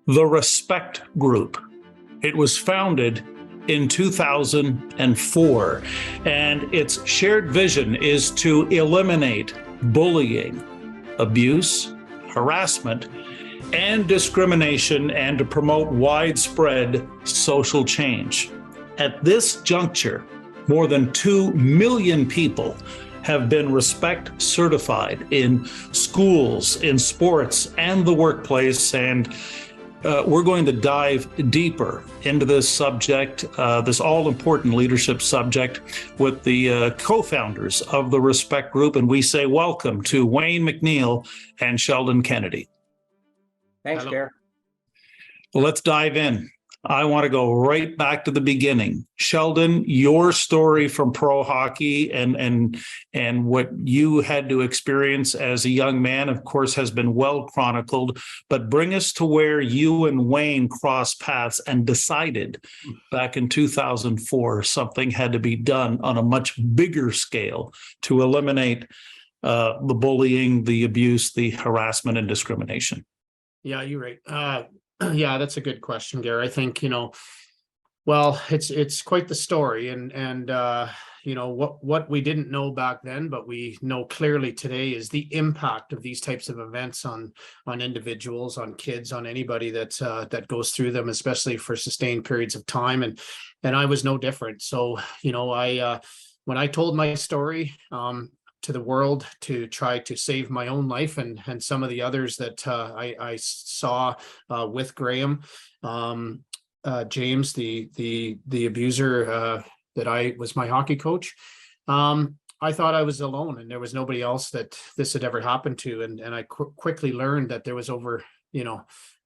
the Respect Group. It was founded in 2004, and its shared vision is to eliminate bullying, abuse, harassment, and discrimination, and to promote widespread social change. At this juncture, more than 2 million people have been Respect certified in schools, in sports, and the workplace. And we're going to dive deeper into this subject, this all-important leadership subject, with the co-founders of the Respect Group. And we say welcome to Wayne McNeil and Sheldon Kennedy. Thanks, Gare. Well, let's dive in. I want to go right back to the beginning. Sheldon, your story from pro hockey and what you had to experience as a young man, of course, has been well chronicled, but bring us to where you and Wayne crossed paths and decided back in 2004 something had to be done on a much bigger scale to eliminate the bullying, the abuse, the harassment, and discrimination. Yeah, you're right. Yeah, that's a good question, Gary. I think, well, it's quite the story, and what we didn't know back then, but we know clearly today, is the impact of these types of events on individuals, on kids, on anybody that goes through them, especially for sustained periods of time. And I was no different. So, when I told my story to the world to try to save my own life and some of the others that I saw with Graham, James, the abuser that I was my hockey coach. I thought I was alone and there was nobody else that this had ever happened to. And I quickly learned that there was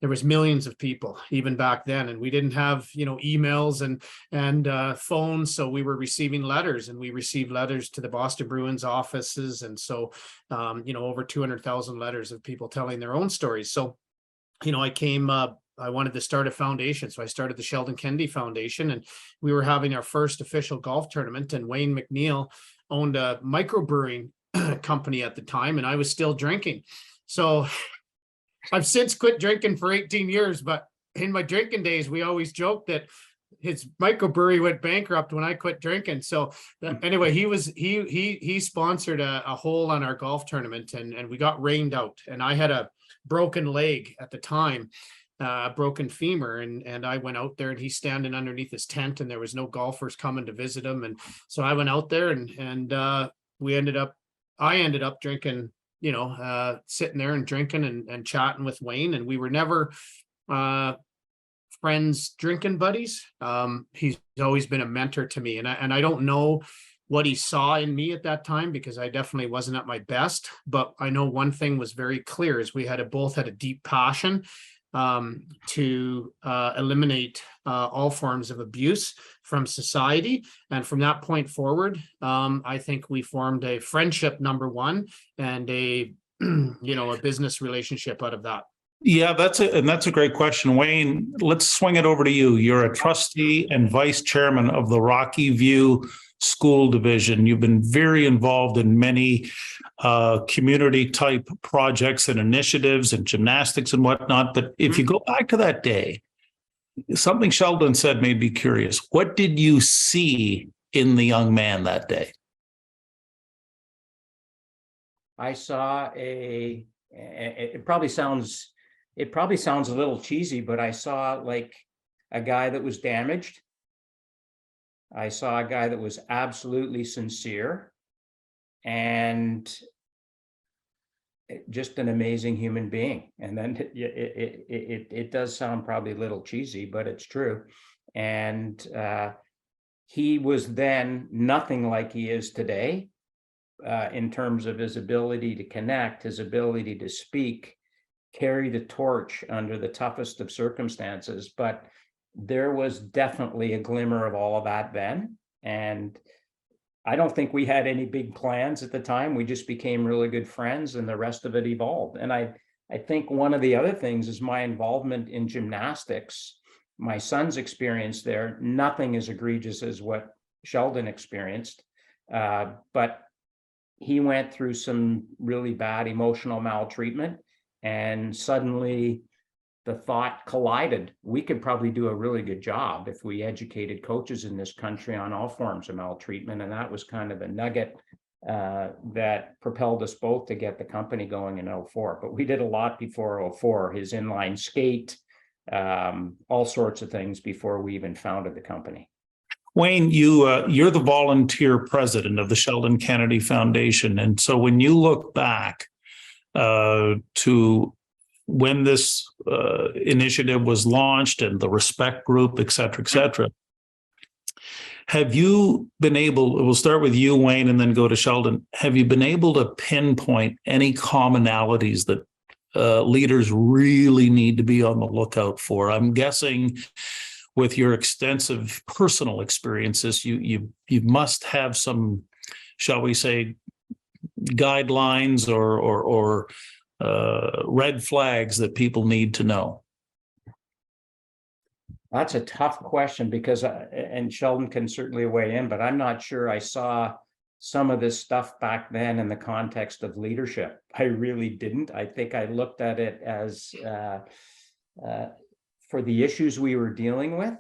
there was millions of people even back then, and we didn't have emails and phones, so we were receiving letters, and we received letters to the Boston Bruins offices, and so over 200,000 letters of people telling their own stories. So I wanted to start a foundation, so I started the Sheldon Kennedy Foundation, and we were having our first official golf tournament, and Wayne McNeil owned a microbrewing company at the time, and I was still drinking. So I've since quit drinking for 18 years, but in my drinking days, we always joked that his microbrewery went bankrupt when I quit drinking. So anyway, he sponsored a hole on our golf tournament, and we got rained out, and I had a broken leg at the time, broken femur, and I went out there, and he's standing underneath his tent, and there was no golfers coming to visit him. And so I went out there, and I ended up drinking, sitting there and drinking and chatting with Wayne, and we were never friends, drinking buddies. He's always been a mentor to me, and I don't know what he saw in me at that time, because I definitely wasn't at my best. But I know one thing was very clear, is we both had a deep passion to eliminate all forms of abuse from society. And from that point forward, I think we formed a friendship, number one, and a business relationship out of that. Yeah, that's a great question. Wayne, let's swing it over to you. You're a trustee and vice-chairman of the Rocky View School Division. You've been very involved in many community type projects and initiatives and gymnastics and whatnot. But if you go back to that day, something Sheldon said made me curious. What did you see in the young man that day? I saw it probably sounds a little cheesy, but I saw like a guy that was damaged. I saw a guy that was absolutely sincere and just an amazing human being. And then it does sound probably a little cheesy, but it's true. And he was then nothing like he is today, in terms of his ability to connect, his ability to speak, carry the torch under the toughest of circumstances. But there was definitely a glimmer of all of that then. And I don't think we had any big plans at the time. We just became really good friends, and the rest of it evolved. And I think one of the other things is my involvement in gymnastics. My son's experience there, nothing as egregious as what Sheldon experienced, but he went through some really bad emotional maltreatment, and suddenly the thought collided. We could probably do a really good job if we educated coaches in this country on all forms of maltreatment. And that was kind of the nugget that propelled us both to get the company going in 04. But we did a lot before 04, his inline skate, all sorts of things before we even founded the company. Wayne, you're the volunteer president of the Sheldon Kennedy Foundation. And so when you look back to when this initiative was launched and the respect group, et cetera, have you been able, we'll start with you, Wayne, and then go to Sheldon. Have you been able to pinpoint any commonalities that leaders really need to be on the lookout for? I'm guessing with your extensive personal experiences, you must have some, shall we say, guidelines or red flags that people need to know. That's a tough question because, and Sheldon can certainly weigh in, but I'm not sure I saw some of this stuff back then in the context of leadership. I really didn't. I think I looked at it as for the issues we were dealing with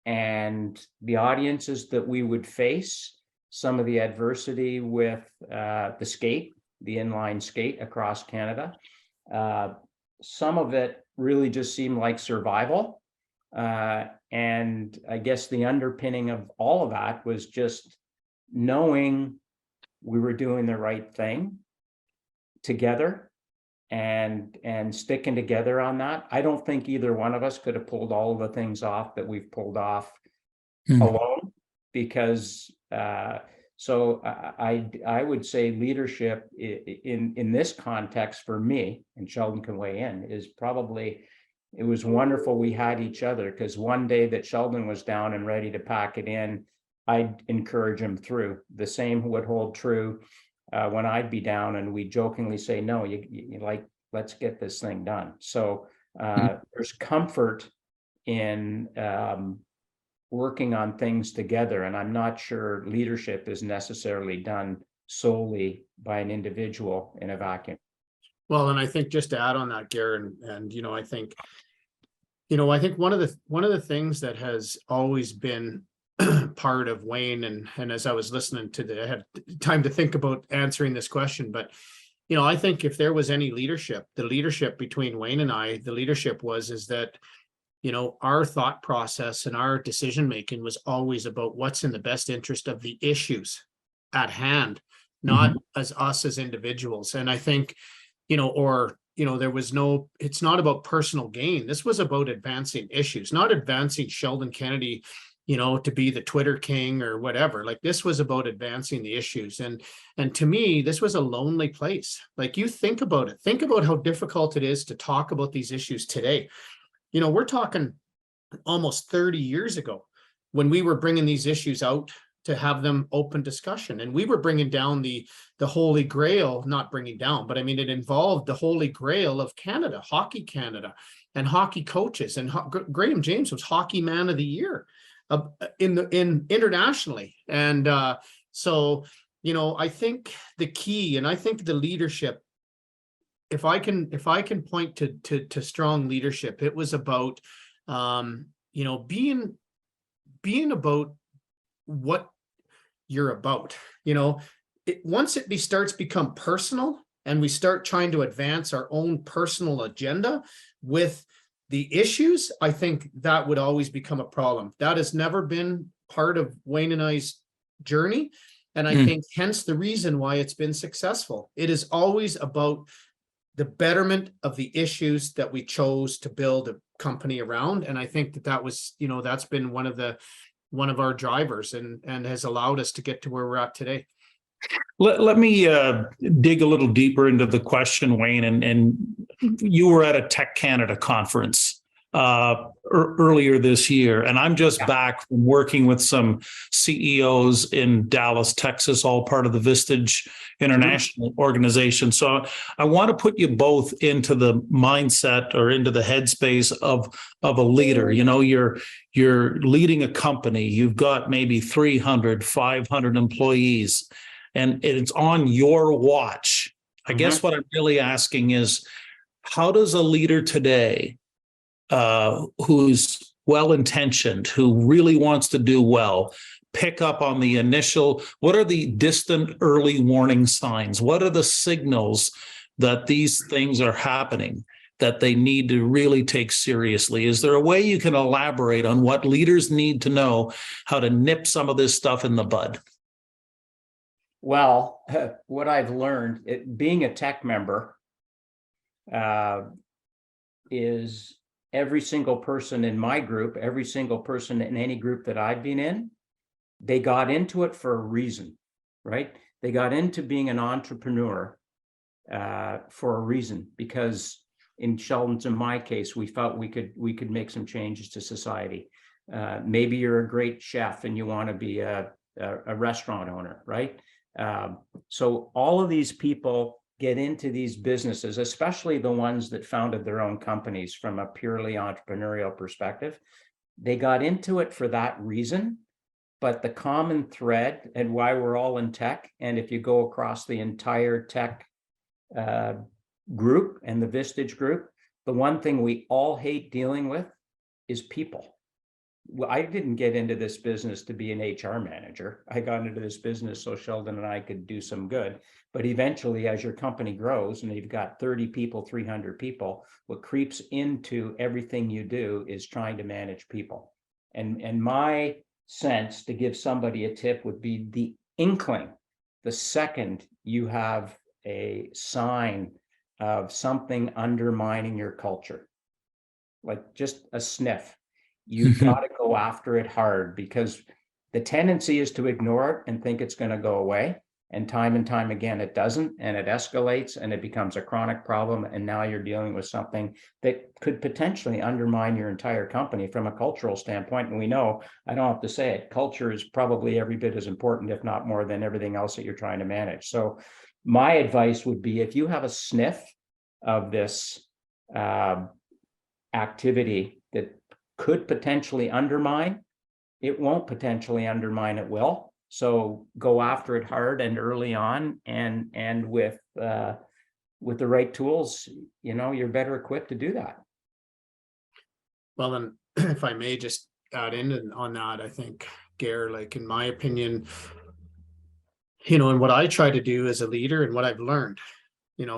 and the audiences that we would face, some of the adversity with the inline skate across Canada. Some of it really just seemed like survival. And I guess the underpinning of all of that was just knowing we were doing the right thing together and sticking together on that. I don't think either one of us could have pulled all of the things off that we've pulled off alone, because so I would say leadership in this context for me, and Sheldon can weigh in, is probably, it was wonderful we had each other, because one day that Sheldon was down and ready to pack it in, I'd encourage him through. The same would hold true when I'd be down and we jokingly say, no, you like, let's get this thing done. So there's comfort in working on things together. And I'm not sure leadership is necessarily done solely by an individual in a vacuum. Well, and I think just to add on that, Garen, and I think one of the things that has always been part of Wayne, and as I was listening to I had time to think about answering this question, but I think if there was any leadership, the leadership between Wayne and I, the leadership is that our thought process and our decision making was always about what's in the best interest of the issues at hand, not as us as individuals. And I think there was no, it's not about personal gain. This was about advancing issues, not advancing Sheldon Kennedy, to be the Twitter king or whatever. Like, this was about advancing the issues. And to me, this was a lonely place. Like, you think about it, think about how difficult it is to talk about these issues today. We're talking almost 30 years ago when we were bringing these issues out to have them open discussion. And we were bringing down the holy grail, not bringing down, but I mean, it involved the holy grail of Canada, Hockey Canada, and hockey coaches. And Graham James was Hockey Man of the Year in internationally. And so, I think the key, and I think the leadership, if I can point to strong leadership, it was about, being about what you're about. Once it starts become personal and we start trying to advance our own personal agenda with the issues, I think that would always become a problem. That has never been part of Wayne and I's journey. And I think hence the reason why it's been successful. It is always about the betterment of the issues that we chose to build a company around. And I think that was, that's been one of our drivers and has allowed us to get to where we're at today. Let me dig a little deeper into the question, Wayne. And you were at a Tech Canada conference earlier this year, and I'm just back from working with some CEOs in Dallas, Texas, all part of the Vistage International organization. So I want to put you both into the mindset or into the headspace of a leader. You're leading a company. You've got maybe 300, 500 employees, and it's on your watch. I guess what I'm really asking is, how does a leader today who's well-intentioned, who really wants to do well, pick up on the initial, what are the distant early warning signs? What are the signals that these things are happening that they need to really take seriously? Is there a way you can elaborate on what leaders need to know, how to nip some of this stuff in the bud? Well, what I've learned, being a tech member, is every single person in my group, every single person in any group that I've been in, they got into it for a reason, right? They got into being an entrepreneur for a reason, because in Sheldon's, in my case, we felt we could make some changes to society. Maybe you're a great chef and you want to be a restaurant owner, right? So all of these people get into these businesses, especially the ones that founded their own companies from a purely entrepreneurial perspective. They got into it for that reason, but the common thread, and why we're all in tech, and if you go across the entire tech group and the Vistage group, the one thing we all hate dealing with is people. Well, I didn't get into this business to be an HR manager. I got into this business so Sheldon and I could do some good. But eventually, as your company grows and you've got 30 people, 300 people, what creeps into everything you do is trying to manage people. And my sense, to give somebody a tip, would be the inkling, the second you have a sign of something undermining your culture, like just a sniff, you've got to go after it hard, because the tendency is to ignore it and think it's going to go away. And time again, it doesn't, and it escalates and it becomes a chronic problem. And now you're dealing with something that could potentially undermine your entire company from a cultural standpoint. And we know, I don't have to say it, culture is probably every bit as important, if not more, than everything else that you're trying to manage. So my advice would be, if you have a sniff of this activity that could potentially undermine, it won't potentially undermine, it will. So go after it hard and early on, and with the right tools, you're better equipped to do that. Well, then, if I may just add in on that, I think, Gare, like, in my opinion, and what I try to do as a leader and what I've learned,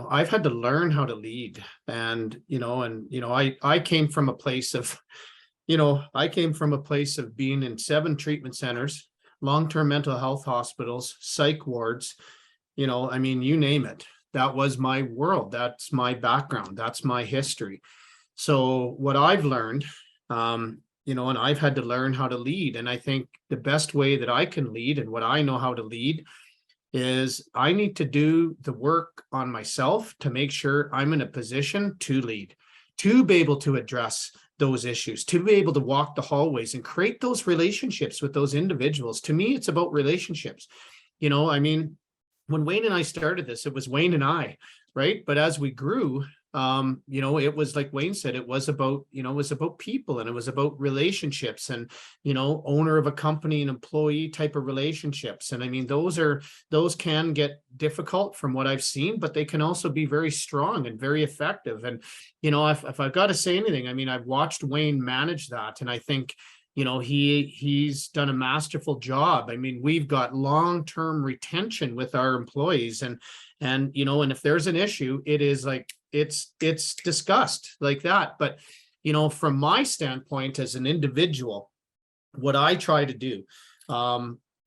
I've had to learn how to lead. And, I came from a place of, being in 7 treatment centers, long-term mental health hospitals, psych wards, you name it. That was my world. That's my background. That's my history. So what I've learned, and I've had to learn how to lead. And I think the best way that I can lead, and what I know how to lead, is I need to do the work on myself to make sure I'm in a position to lead, to be able to address those issues, to be able to walk the hallways and create those relationships with those individuals. To me, it's about relationships. When Wayne and I started this, it was Wayne and I, right? But as we grew, it was like Wayne said, it was about people, and it was about relationships, and, owner of a company and employee type of relationships. And those can get difficult from what I've seen, but they can also be very strong and very effective. And, if I've got to say anything, I've watched Wayne manage that. And I think, he's done a masterful job. We've got long-term retention with our employees, and if there's an issue, it is like, it's discussed like that. But, from my standpoint as an individual, what I try to do,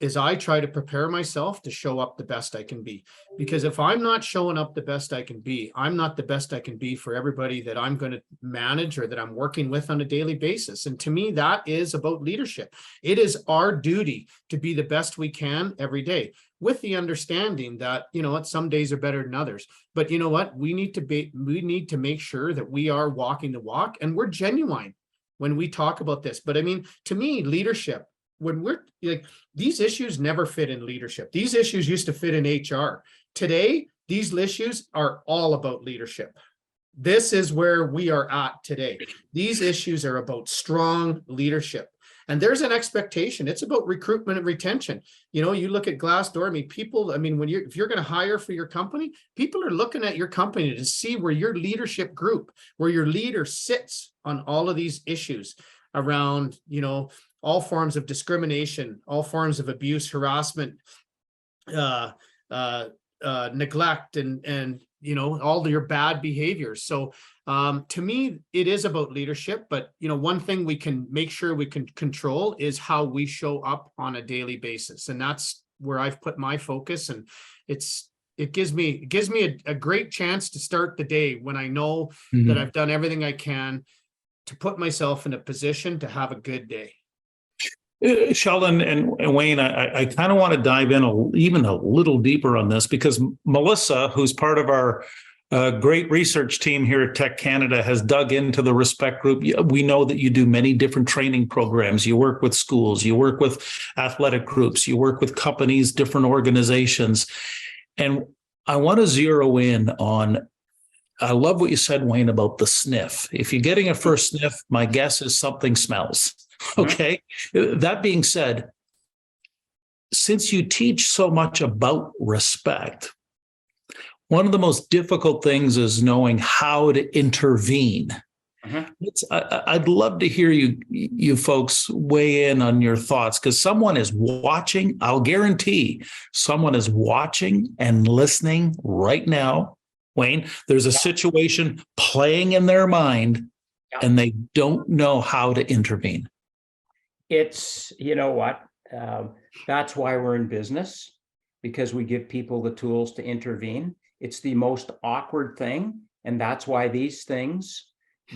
is I try to prepare myself to show up the best I can be. Because if I'm not showing up the best I can be, I'm not the best I can be for everybody that I'm going to manage or that I'm working with on a daily basis. And to me, that is about leadership. It is our duty to be the best we can every day, with the understanding that, some days are better than others. But you know what? We need to make sure that we are walking the walk, and we're genuine when we talk about this. But to me, leadership, when we're like, these issues never fit in leadership. These issues used to fit in HR. Today, these issues are all about leadership. This is where we are at today. These issues are about strong leadership. And there's an expectation. It's about recruitment and retention. You know, you look at Glassdoor, I mean, people, I mean, if you're going to hire for your company, people are looking at your company to see where your leadership group, where your leader sits on all of these issues around, you know, all forms of discrimination, all forms of abuse, harassment, neglect, and you know, all your bad behaviors. So to me, it is about leadership, but you know, one thing we can make sure we can control is how we show up on a daily basis. And that's where I've put my focus. And it gives me a great chance to start the day when I know that I've done everything I can to put myself in a position to have a good day. Sheldon and Wayne, I kind of want to dive in even a little deeper on this, because Melissa, who's part of our great research team here at Tech Canada, has dug into the Respect Group. We know that you do many different training programs. You work with schools, you work with athletic groups, you work with companies, different organizations. And I want to zero in on, I love what you said, Wayne, about the sniff. If you're getting a first sniff, my guess is something smells. Okay. That being said, since you teach so much about respect, one of the most difficult things is knowing how to intervene. I'd love to hear you folks weigh in on your thoughts, because someone is watching. I'll guarantee someone is watching and listening right now. Wayne, there's a situation playing in their mind and they don't know how to intervene. It's, you know what, that's why we're in business, because we give people the tools to intervene. It's the most awkward thing. And that's why these things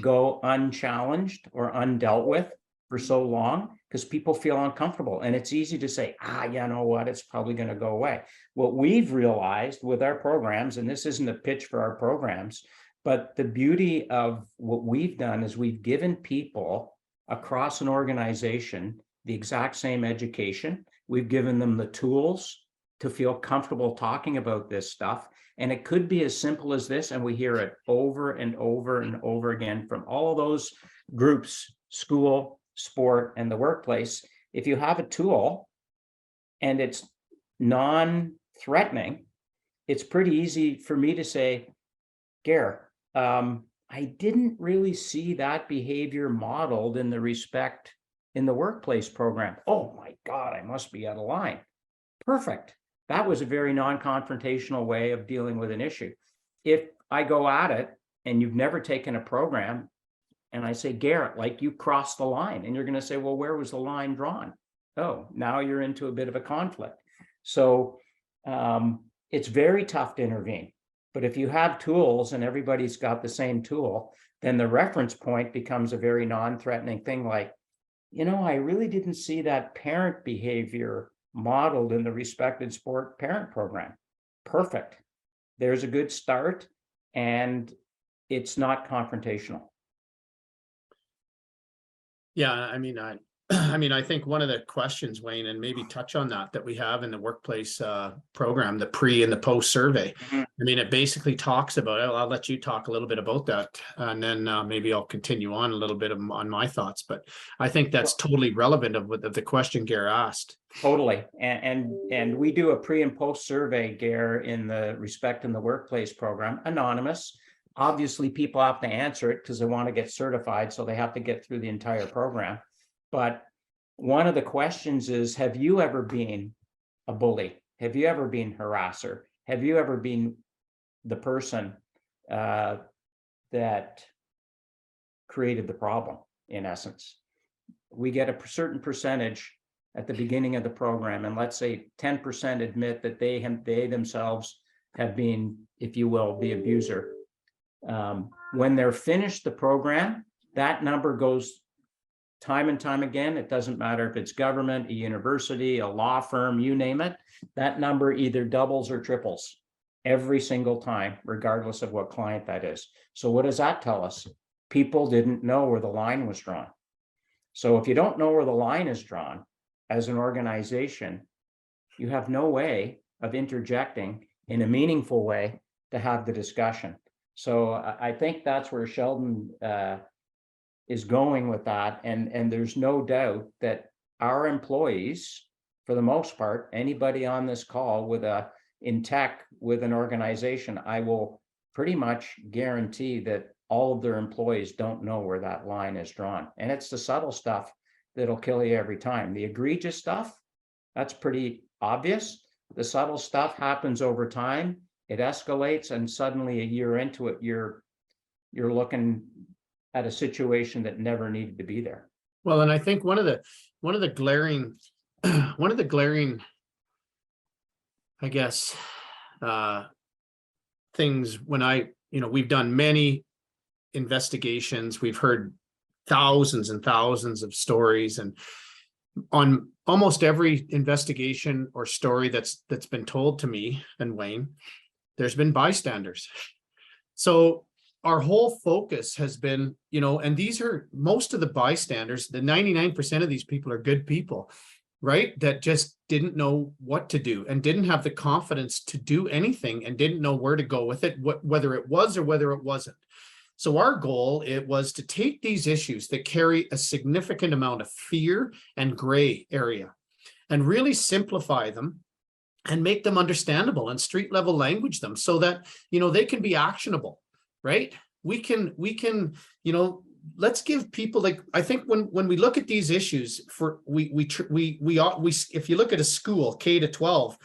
go unchallenged or undealt with for so long, because people feel uncomfortable. And it's easy to say, you know what, it's probably going to go away. What we've realized with our programs, and this isn't a pitch for our programs, but the beauty of what we've done is we've given people across an organization the exact same education. We've given them the tools to feel comfortable talking about this stuff. And it could be as simple as this, and we hear it over and over and over again from all of those groups, school, sport, and the workplace. If you have a tool and it's non-threatening, it's pretty easy for me to say, Gare, I didn't really see that behavior modeled in the Respect in the Workplace program. Oh my God, I must be out of line. Perfect. That was a very non-confrontational way of dealing with an issue. If I go at it and you've never taken a program and I say, Garrett, like you crossed the line, and you're going to say, well, where was the line drawn? Oh, now you're into a bit of a conflict. So it's very tough to intervene. But if you have tools and everybody's got the same tool, then the reference point becomes a very non-threatening thing, like, you know, I really didn't see that parent behavior modeled in the Respect in Sport parent program. Perfect. There's a good start, and it's not confrontational. Yeah, I mean, I think one of the questions, Wayne, and maybe touch on that we have in the workplace program, the pre and the post survey. I mean, it basically talks about it. I'll let you talk a little bit about that, and then maybe I'll continue on a little bit on my thoughts. But I think that's totally relevant of the question Gare asked. Totally, and we do a pre and post survey, Gare, in the Respect in the Workplace program, anonymous. Obviously, people have to answer it because they want to get certified, so they have to get through the entire program. But one of the questions is, have you ever been a bully? Have you ever been a harasser? Have you ever been the person that created the problem, in essence? We get a certain percentage at the beginning of the program, and let's say 10% admit that they themselves have been, if you will, the abuser. When they're finished the program, that number goes time and time again. It doesn't matter if it's government, a university, a law firm, you name it. That number either doubles or triples every single time, regardless of what client that is. So what does that tell us? People didn't know where the line was drawn. So if you don't know where the line is drawn as an organization, you have no way of interjecting in a meaningful way to have the discussion. So I think that's where Sheldon is going with that. And there's no doubt that our employees, for the most part, anybody on this call in tech with an organization, I will pretty much guarantee that all of their employees don't know where that line is drawn. And it's the subtle stuff that'll kill you every time. The egregious stuff, that's pretty obvious. The subtle stuff happens over time. It escalates, and suddenly a year into it, you're looking at a situation that never needed to be there. Well, and I think one of the glaring, I guess, things when we've done many investigations, we've heard thousands and thousands of stories, and on almost every investigation or story that's been told to me and Wayne, there's been bystanders. So our whole focus has been, and these are most of the bystanders, the 99% of these people are good people, right? That just didn't know what to do and didn't have the confidence to do anything and didn't know where to go with it, whether it was or whether it wasn't. So our goal, it was to take these issues that carry a significant amount of fear and gray area and really simplify them and make them understandable and street level language them so that, they can be actionable, right? We can, let's give people, I think when we look at these issues if you look at a school, K to 12,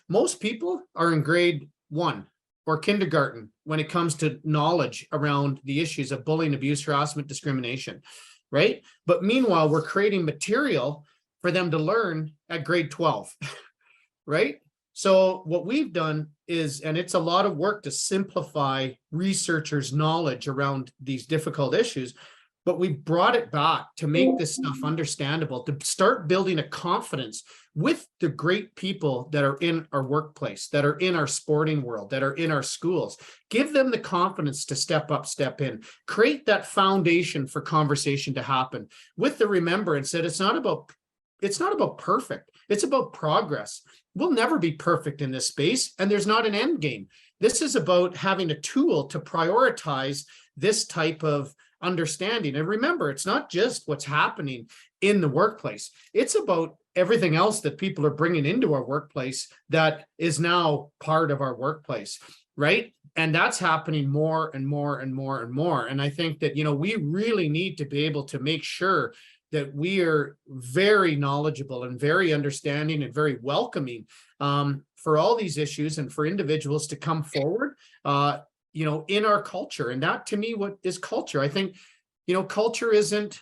most people are in grade 1 or kindergarten when it comes to knowledge around the issues of bullying, abuse, harassment, discrimination, right? But meanwhile, we're creating material for them to learn at grade 12, right? So what we've done is, and it's a lot of work to simplify researchers' knowledge around these difficult issues, but we brought it back to make this stuff understandable, to start building a confidence with the great people that are in our workplace, that are in our sporting world, that are in our schools. Give them the confidence to step up, step in, create that foundation for conversation to happen with the remembrance that it's not about perfect. It's about progress. We'll never be perfect in this space, and there's not an end game. This is about having a tool to prioritize this type of understanding. And remember, it's not just what's happening in the workplace. It's about everything else that people are bringing into our workplace that is now part of our workplace, right? And that's happening more and more and more and more. And I think that, we really need to be able to make sure that we are very knowledgeable and very understanding and very welcoming for all these issues and for individuals to come forward, in our culture. And that, to me, what is culture? I think, culture isn't,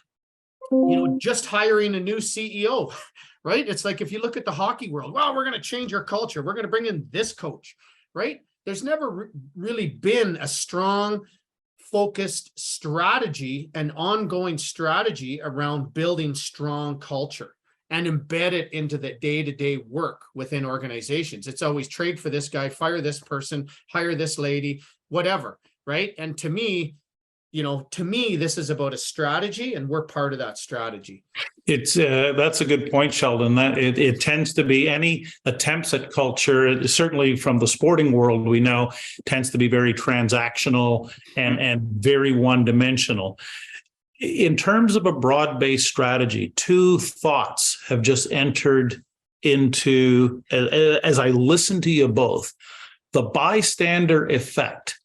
just hiring a new CEO, right? It's like, if you look at the hockey world, well, we're going to change our culture. We're going to bring in this coach, right? There's never really been a strong, focused strategy and ongoing strategy around building strong culture and embed it into the day-to-day work within organizations. It's always trade for this guy, fire this person, hire this lady, whatever, right? And to me, this is about a strategy, and we're part of that strategy. It's that's a good point, Sheldon. That it tends to be any attempts at culture, certainly from the sporting world, we know tends to be very transactional and very one-dimensional. In terms of a broad-based strategy, two thoughts have just entered into, as I listen to you both. The bystander effect,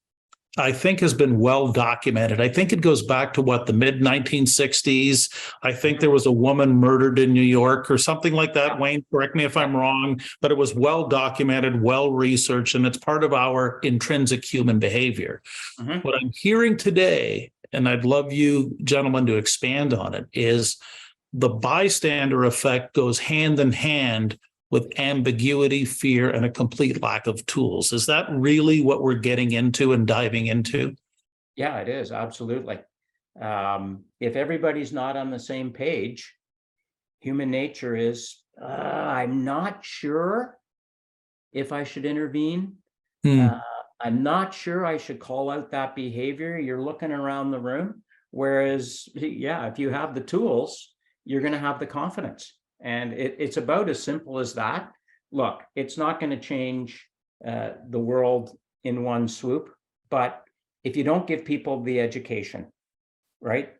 I think, has been well documented. I think it goes back to the mid-1960s. I think there was a woman murdered in New York or something like that. Wayne, correct me if I'm wrong, but it was well documented, well researched, and it's part of our intrinsic human behavior. Mm-hmm. What I'm hearing today, and I'd love you gentlemen to expand on it, is the bystander effect goes hand in hand with ambiguity, fear, and a complete lack of tools. Is that really what we're getting into and diving into? Yeah, it is. Absolutely. If everybody's not on the same page, human nature is, I'm not sure if I should intervene. I'm not sure I should call out that behavior. You're looking around the room. Whereas, if you have the tools, you're going to have the confidence. And it's about as simple as that. Look, it's not going to change the world in one swoop, but if you don't give people the education, right?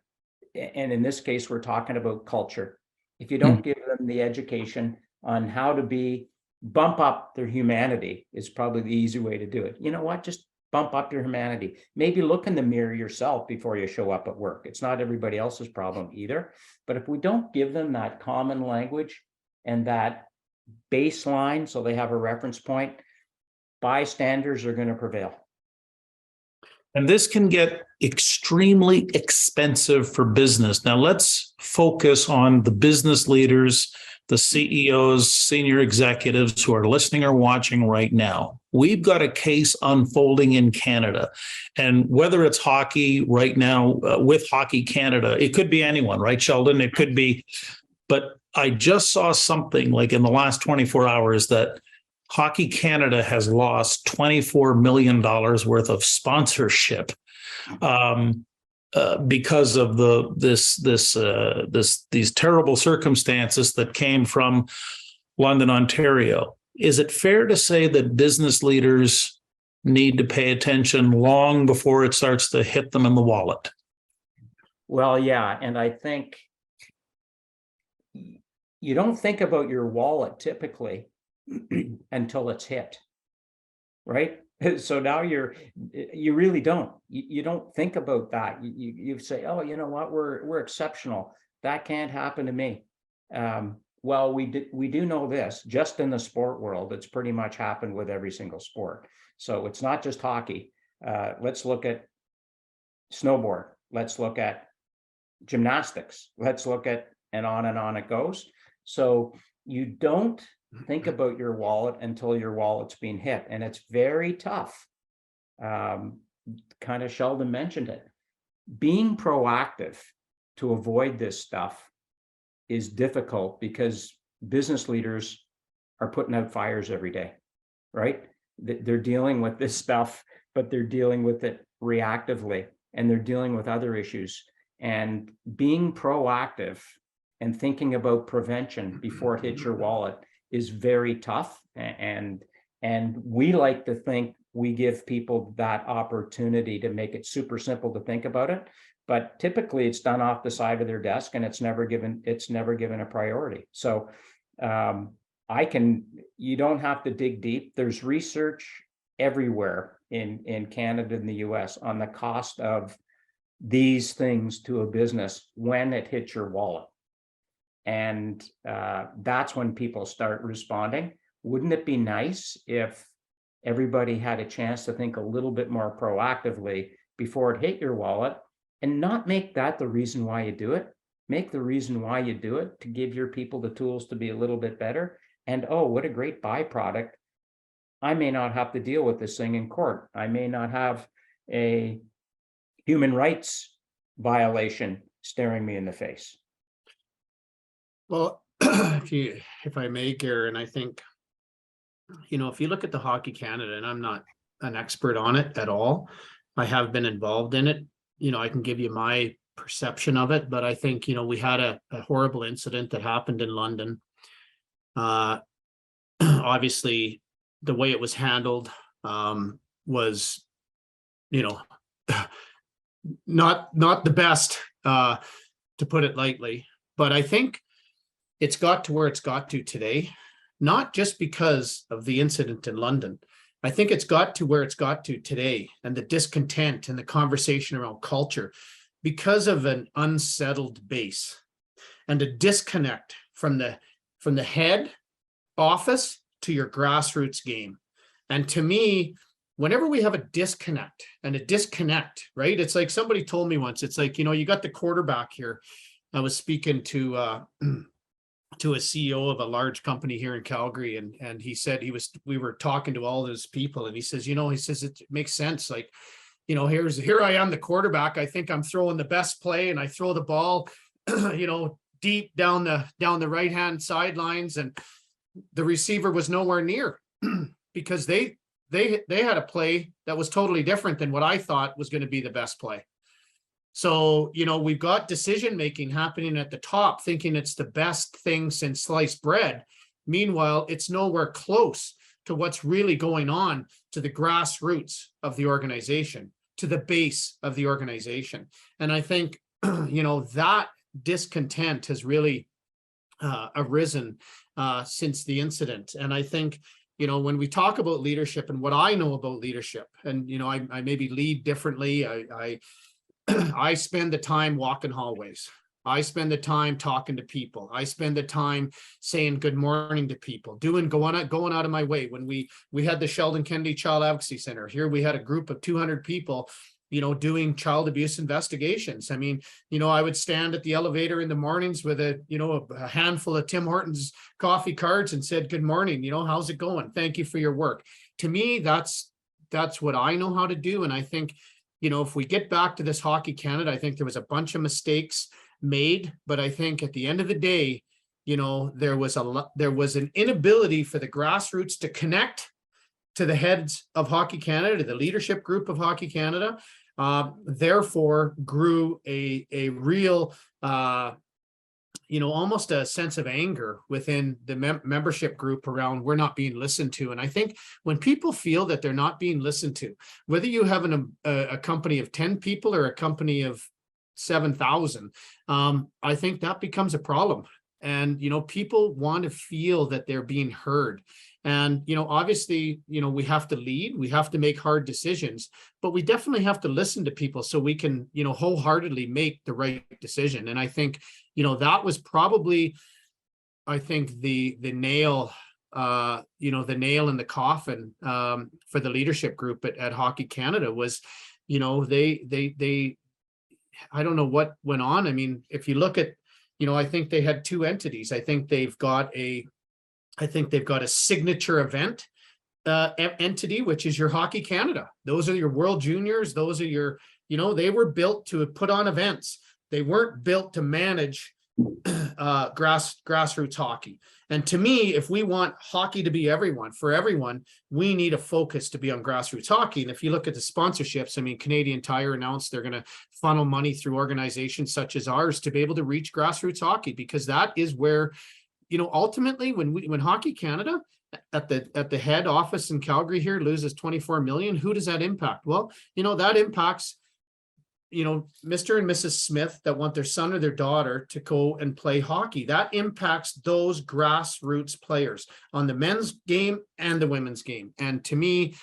And in this case, we're talking about culture. if you don't give them the education on how to bump up their humanity, is probably the easy way to do it. You know what? Just bump up your humanity. Maybe look in the mirror yourself before you show up at work. It's not everybody else's problem either. But if we don't give them that common language and that baseline, so they have a reference point, bystanders are going to prevail. And this can get extremely expensive for business. Now, let's focus on the business leaders, the CEOs, senior executives who are listening or watching right now. We've got a case unfolding in Canada. And whether it's hockey right now with Hockey Canada, it could be anyone, right, Sheldon? It could be. But I just saw something like in the last 24 hours that Hockey Canada has lost $24 million worth of sponsorship because of these terrible circumstances that came from London, Ontario. Is it fair to say that business leaders need to pay attention long before it starts to hit them in the wallet? Well, yeah, and I think you don't think about your wallet typically until it's hit, right? So now you really don't. You don't think about that. You say, oh, you know what? We're exceptional. That can't happen to me. Well, we do know this. Just in the sport world, it's pretty much happened with every single sport. So it's not just hockey. Let's look at snowboard. Let's look at gymnastics. Let's look at, and on it goes. So you don't think about your wallet until your wallet's being hit. And it's very tough. Kind of Sheldon mentioned it. Being proactive to avoid this stuff is difficult because business leaders are putting out fires every day, right? They're dealing with this stuff, but they're dealing with it reactively, and they're dealing with other issues. And being proactive and thinking about prevention before it hits your wallet is very tough. And we like to think we give people that opportunity to make it super simple to think about it. But typically it's done off the side of their desk and it's never given a priority. So you don't have to dig deep. There's research everywhere in Canada and the US on the cost of these things to a business when it hits your wallet. And that's when people start responding. Wouldn't it be nice if everybody had a chance to think a little bit more proactively before it hit your wallet, and not make that the reason why you do it? Make the reason why you do it to give your people the tools to be a little bit better. And oh, what a great byproduct. I may not have to deal with this thing in court. I may not have a human rights violation staring me in the face. Well, if I may, Garen, I think, if you look at the Hockey Canada, and I'm not an expert on it at all, I have been involved in it. I can give you my perception of it, but I think, we had a horrible incident that happened in London. Obviously, the way it was handled was, not the best, to put it lightly. But I think it's got to where it's got to today, not just because of the incident in London. I think it's got to where it's got to today, and the discontent and the conversation around culture, because of an unsettled base and a disconnect from the head office to your grassroots game. And to me, whenever we have a disconnect, right? It's like somebody told me once, it's like, you got the quarterback here. I was speaking to a CEO of a large company here in Calgary, and he said we were talking to all those people, and he says, it makes sense. Like, here I am, the quarterback. I think I'm throwing the best play, and I throw the ball, deep down the right-hand sidelines, and the receiver was nowhere near because they had a play that was totally different than what I thought was going to be the best play. So, we've got decision-making happening at the top, thinking it's the best thing since sliced bread. Meanwhile, it's nowhere close to what's really going on to the grassroots of the organization, to the base of the organization. And I think, that discontent has really arisen since the incident. And I think, when we talk about leadership and what I know about leadership, and, I maybe lead differently. I spend the time walking hallways. I spend the time talking to people. I spend the time saying good morning to people, going out of my way. When we had the Sheldon Kennedy Child Advocacy Center here, we had a group of 200 people, doing child abuse investigations. I mean, I would stand at the elevator in the mornings with a handful of Tim Hortons coffee cards and said, good morning, how's it going? Thank you for your work. To me, that's what I know how to do. And I think, if we get back to this Hockey Canada, I think there was a bunch of mistakes made, but I think at the end of the day, there was an inability for the grassroots to connect to the heads of Hockey Canada, to the leadership group of Hockey Canada. Therefore grew a real, almost a sense of anger within the membership group around we're not being listened to. And I think when people feel that they're not being listened to, whether you have a company of 10 people or a company of 7,000, I think that becomes a problem. And, people want to feel that they're being heard. And, obviously, we have to lead, we have to make hard decisions, but we definitely have to listen to people so we can, wholeheartedly make the right decision. And I think, that was probably, I think the nail, the nail in the coffin for the leadership group at Hockey Canada was, they I don't know what went on. I mean, if you look at, I think they had two entities. I think they've got a signature event entity, which is your Hockey Canada. Those are your World Juniors. Those are your, they were built to put on events. They weren't built to manage grassroots hockey. And to me, if we want hockey to be for everyone, we need a focus to be on grassroots hockey. And if you look at the sponsorships, I mean, Canadian Tire announced they're going to funnel money through organizations such as ours to be able to reach grassroots hockey, because that is where, ultimately when Hockey Canada at the head office in Calgary here loses 24 million, who does that impact? Well, that impacts Mr. and Mrs. Smith that want their son or their daughter to go and play hockey. That impacts those grassroots players on the men's game and the women's game. And to me,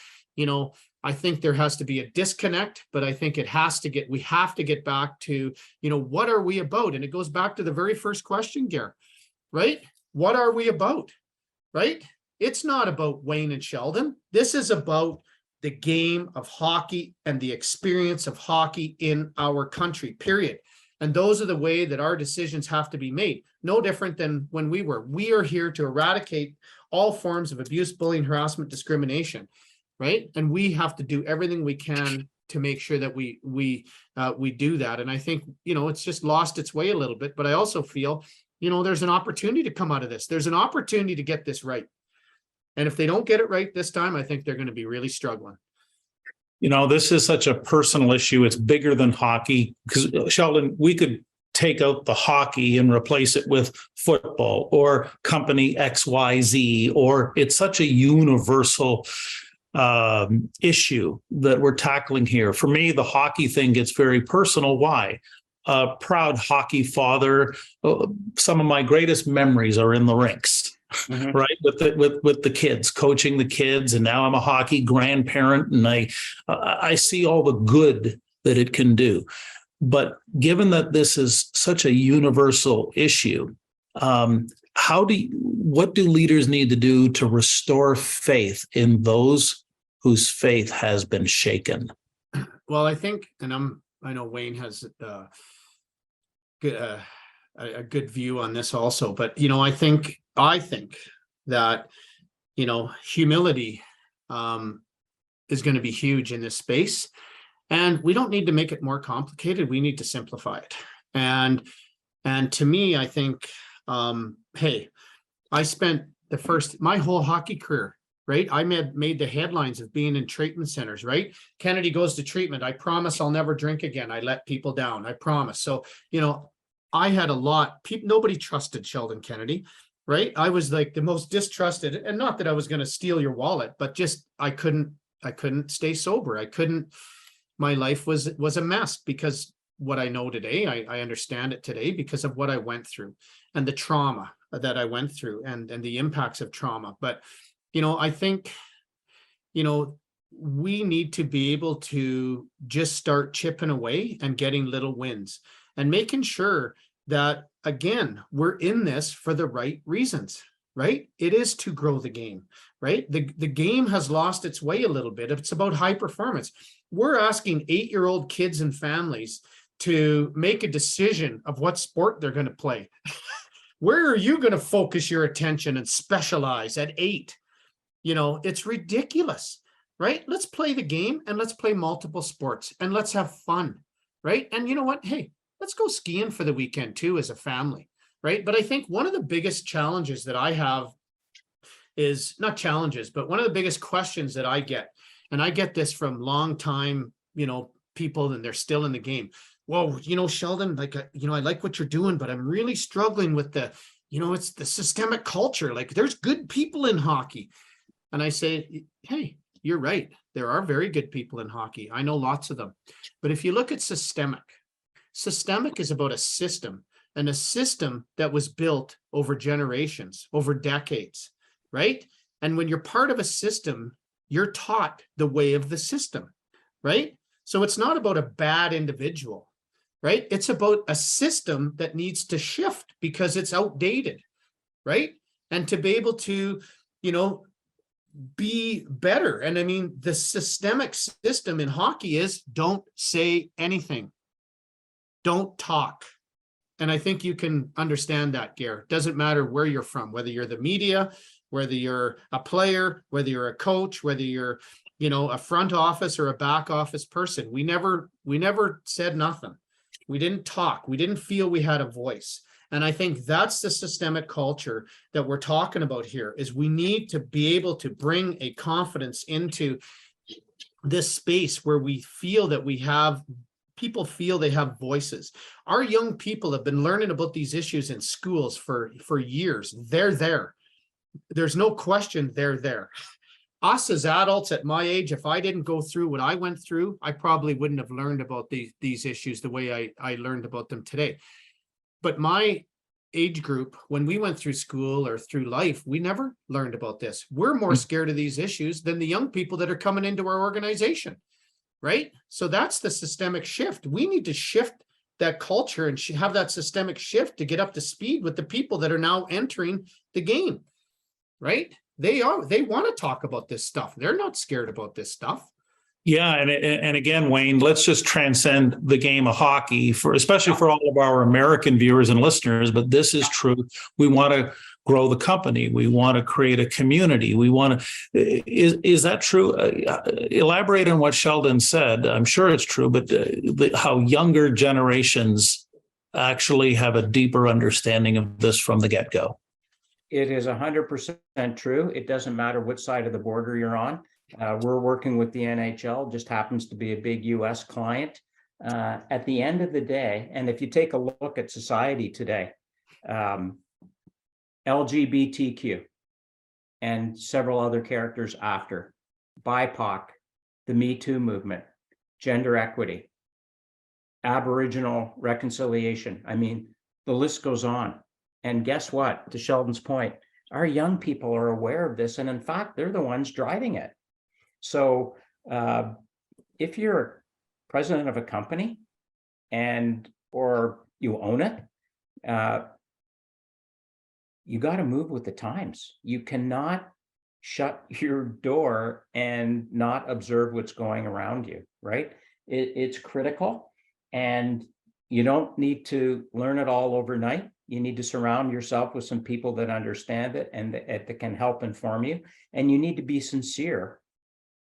I think there has to be a disconnect, but I think we have to get back to, what are we about? And it goes back to the very first question, Gare, right? What are we about, right? It's not about Wayne and Sheldon. This is about the game of hockey and the experience of hockey in our country, period. And those are the way that our decisions have to be made. No different than when we are here to eradicate all forms of abuse, bullying, harassment, discrimination, right? And we have to do everything we can to make sure that we do that. And I think, it's just lost its way a little bit, but I also feel, there's an opportunity to come out of this. There's an opportunity to get this right. And if they don't get it right this time, I think they're going to be really struggling. This is such a personal issue. It's bigger than hockey, because Sheldon, we could take out the hockey and replace it with football or company XYZ, or it's such a universal issue that we're tackling here. For me, the hockey thing gets very personal. Why? A proud hockey father. Some of my greatest memories are in the rinks. Mm-hmm. Right, with the kids, coaching the kids, and now I'm a hockey grandparent, and I see all the good that it can do. But given that this is such a universal issue, what do leaders need to do to restore faith in those whose faith has been shaken? Well, I think, and I know Wayne has a good view on this also, but I think that humility is going to be huge in this space, and we don't need to make it more complicated. We need to simplify it. And to me, I think, hey, I spent my whole hockey career, right? I made the headlines of being in treatment centers, right? Kennedy goes to treatment. I promise I'll never drink again. I let people down. I promise. So, I had a lot. Nobody trusted Sheldon Kennedy, right? I was like the most distrusted, and not that I was going to steal your wallet, but just I couldn't stay sober. My life was a mess, because what I know today, I understand it today because of what I went through and the trauma that I went through and the impacts of trauma. But, I think, we need to be able to just start chipping away and getting little wins and making sure that, again, we're in this for the right reasons, right? It is to grow the game, right? The game has lost its way a little bit. It's about high performance. We're asking 8-year-old kids and families to make a decision of what sport they're going to play. Where are you going to focus your attention and specialize at 8? It's ridiculous, right? Let's play the game and let's play multiple sports and let's have fun, right? And you know what? Hey, let's go skiing for the weekend too as a family, right? But I think one of the biggest challenges that I have is not challenges, but one of the biggest questions that I get, and I get this from long time, people, and they're still in the game. Whoa, Sheldon, I like what you're doing, but I'm really struggling with it's the systemic culture. Like, there's good people in hockey. And I say, hey, you're right. There are very good people in hockey. I know lots of them. But if you look at systemic is about a system, and a system that was built over generations, over decades, right? And when you're part of a system, you're taught the way of the system, right? So it's not about a bad individual, right? It's about a system that needs to shift because it's outdated, right? And to be able to, be better. And I mean, the systemic system in hockey is don't say anything. Don't talk. And I think you can understand that, Gare. It doesn't matter where you're from, whether you're the media, whether you're a player, whether you're a coach, whether you're, a front office or a back office person. We never said nothing. We didn't talk. We didn't feel we had a voice. And I think that's the systemic culture that we're talking about here, is we need to be able to bring a confidence into this space where we feel that people feel they have voices. Our young people have been learning about these issues in schools for years. They're there. There's no question they're there. Us as adults at my age, if I didn't go through what I went through, I probably wouldn't have learned about these issues the way I learned about them today. But my age group, when we went through school or through life, we never learned about this. We're more scared of these issues than the young people that are coming into our organization, right? So that's the systemic shift. We need to shift that culture and have that systemic shift to get up to speed with the people that are now entering the game, right? They want to talk about this stuff. They're not scared about this stuff. Yeah, and again, Wayne, let's just transcend the game of hockey, especially for all of our American viewers and listeners. But this is true. We want to grow the company. We want to create a community. We want to. Is that true? Elaborate on what Sheldon said. I'm sure it's true, but how younger generations actually have a deeper understanding of this from the get-go. It is 100% true. It doesn't matter which side of the border you're on. We're working with the NHL, just happens to be a big US client. At the end of the day, and if you take a look at society today, LGBTQ and several other characters after, BIPOC, the Me Too movement, gender equity, Aboriginal reconciliation. I mean, the list goes on. And guess what? To Sheldon's point, our young people are aware of this. And in fact, they're the ones driving it. So if you're president of a company or you own it, you got to move with the times. You cannot shut your door and not observe what's going around you, right? It's critical, and you don't need to learn it all overnight. You need to surround yourself with some people that understand it and that can help inform you. And you need to be sincere,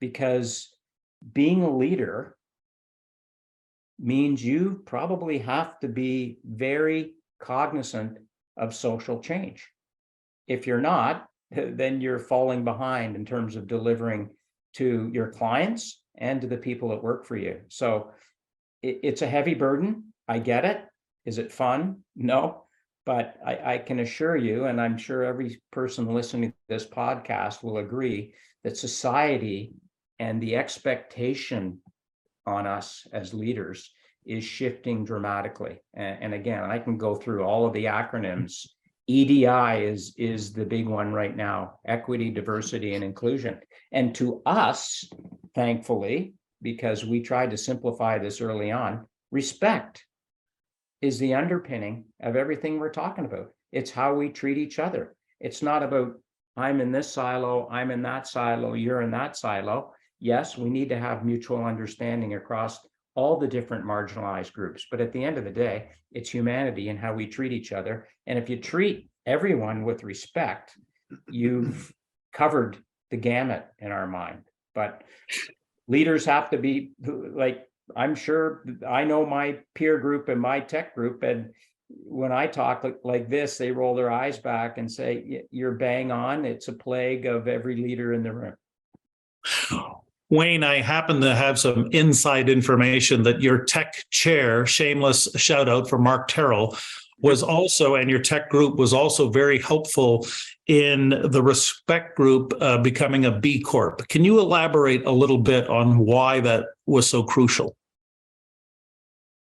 because being a leader means you probably have to be very cognizant of social change. If you're not, then you're falling behind in terms of delivering to your clients and to the people that work for you. So it's a heavy burden. I get it. Is it fun? No. But I can assure you, and I'm sure every person listening to this podcast will agree, that society and the expectation on us as leaders is shifting dramatically. And again, I can go through all of the acronyms EDI is the big one right now, equity, diversity, and inclusion. And to us, thankfully, because we tried to simplify this early on, respect is the underpinning of everything we're talking about. It's how we treat each other. It's not about, I'm in this silo, I'm in that silo, you're in that silo. Yes, we need to have mutual understanding across all the different marginalized groups. But at the end of the day, it's humanity and how we treat each other. And if you treat everyone with respect, you've covered the gamut in our mind. But leaders have to be like, I'm sure I know my peer group and my tech group, and when I talk like this, they roll their eyes back and say, you're bang on. It's a plague of every leader in the room. Wayne, I happen to have some inside information that your tech chair, shameless shout out for Mark Terrell, was also, and your tech group was also very helpful in the respect group becoming a B Corp. Can you elaborate a little bit on why that was so crucial?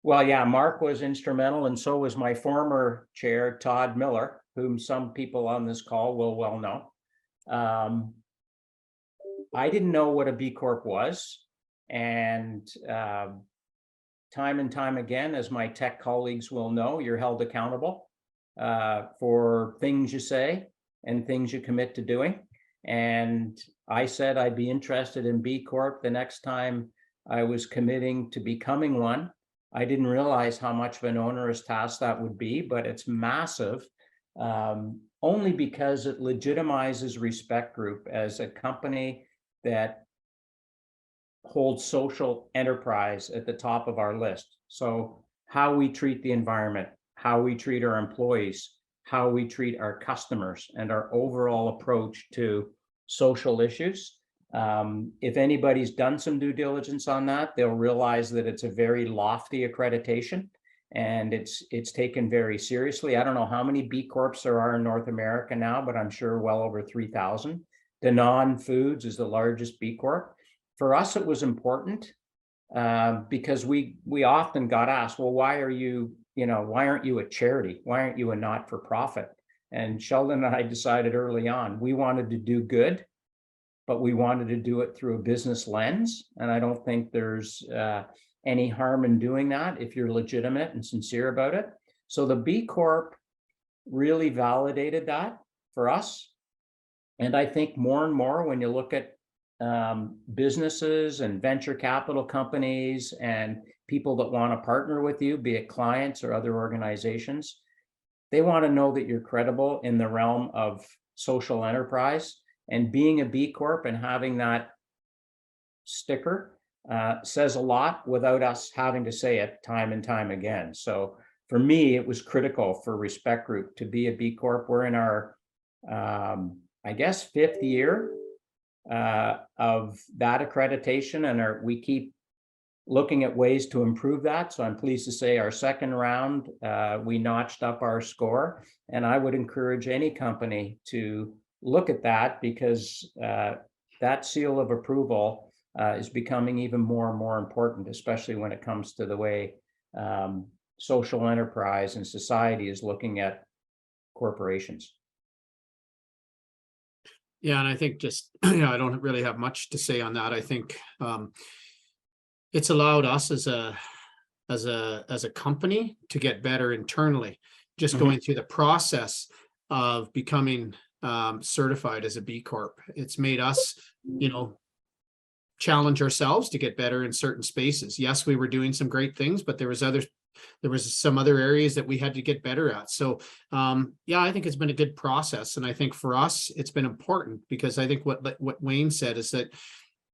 Well, yeah, Mark was instrumental, and so was my former chair, Todd Miller, whom some people on this call will well know. I didn't know what a B Corp was, and time and time again, as my tech colleagues will know, you're held accountable for things you say and things you commit to doing. And I said I'd be interested in B Corp the next time I was committing to becoming one. I didn't realize how much of an onerous task that would be, but it's massive, only because it legitimizes Respect Group as a company that holds social enterprise at the top of our list. So how we treat the environment, how we treat our employees, how we treat our customers, and our overall approach to social issues. If anybody's done some due diligence on that, they'll realize that it's a very lofty accreditation, and it's taken very seriously. I don't know how many B Corps there are in North America now, but I'm sure well over 3,000. Danone Foods is the largest B Corp. For us, it was important because we often got asked, well, why aren't you a charity? Why aren't you a not-for-profit? And Sheldon and I decided early on, we wanted to do good, but we wanted to do it through a business lens. And I don't think there's any harm in doing that if you're legitimate and sincere about it. So the B Corp really validated that for us. And I think more and more when you look at businesses and venture capital companies and people that want to partner with you, be it clients or other organizations, they want to know that you're credible in the realm of social enterprise. And being a B Corp and having that sticker says a lot without us having to say it time and time again. So for me, it was critical for Respect Group to be a B Corp. We're in our, I guess, 5th year of that accreditation, and we keep looking at ways to improve that. So I'm pleased to say our second round, we notched up our score, and I would encourage any company to look at that, because that seal of approval is becoming even more and more important, especially when it comes to the way social enterprise and society is looking at corporations. Yeah, and I think just, I don't really have much to say on that. I think it's allowed us as a company to get better internally, just going through the process of becoming certified as a B Corp. It's made us, challenge ourselves to get better in certain spaces. Yes, we were doing some great things, but there was some other areas that we had to get better at. So yeah, I think it's been a good process. And I think for us, it's been important, because I think what Wayne said is that,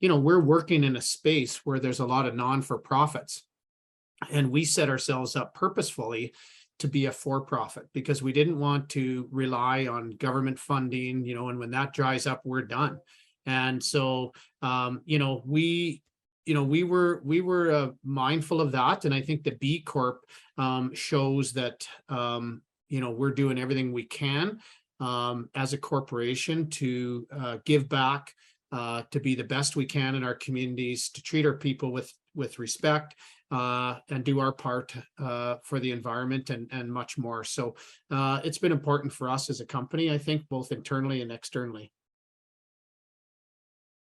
we're working in a space where there's a lot of non-for-profits, and we set ourselves up purposefully to be a for-profit, because we didn't want to rely on government funding, and when that dries up, we're done. And so, we were mindful of that. And I think the B Corp shows that, we're doing everything we can as a corporation to give back, to be the best we can in our communities, to treat our people with respect, and do our part for the environment and much more. So it's been important for us as a company, I think, both internally and externally.